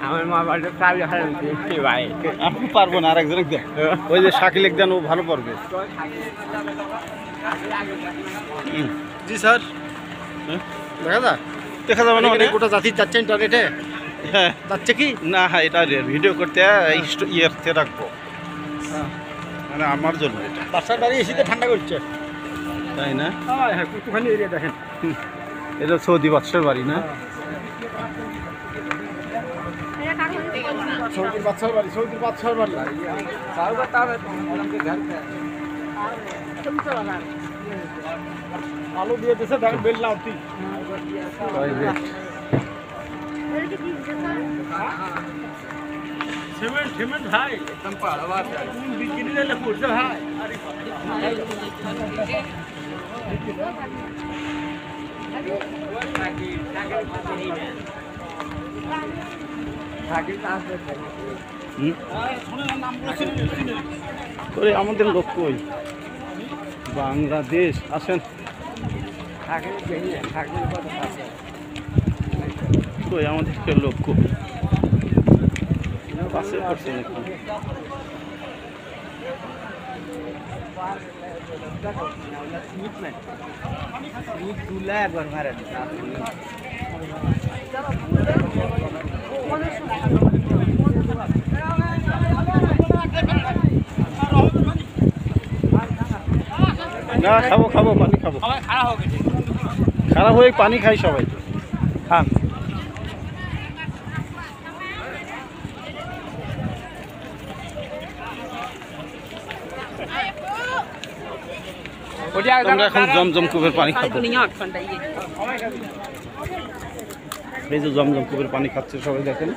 আমার মা বাড়িতে চাবি হারাচ্ছি ভাই, আমি পারবো না, আর একজন দেন, ওই যে শাকিল দেন, ও ভালো পারবে। জি স্যার, দেখা যা দেখা যাবে না মানে গোটা জাতি যাচ্ছে ইন্টারনেটে। হ্যাঁ যাচ্ছে কি না, এটা ভিডিও করতে ইয়েতে রাখবো, মানে আমার জন্য এটা। বাসার বাড়ি এসিতে ঠান্ডা করছে, তাই না? হ্যাঁ একটুখানি এরিয়া দেখেন। এটা সৌদি বাদশার বাড়ি না? সৌদির বাচ্চার বাড়ি, সৌদির বাচ্চার বাড়ি। আলু দিয়ে দিয়েছে, দেখেন বেল লাউতি। সিমেন্ট সিমেন্ট ভাই, একদম পাড়া বিক্রি দিলে পড়ছে ভাই। আমাদের লোক কই? বাংলাদেশ আসেন, কই আমাদের লোক কই? পাশে পড়ছে নাকি? না খাবো খাবো, পানি খাবো, খারাপ হয়ে পানি খাই সবাই, খান। আমরা এখন জমজম কূপের পানি খাবো। এই যে জমজম কূপের পানি খাচ্ছে সবাই, দেখেন।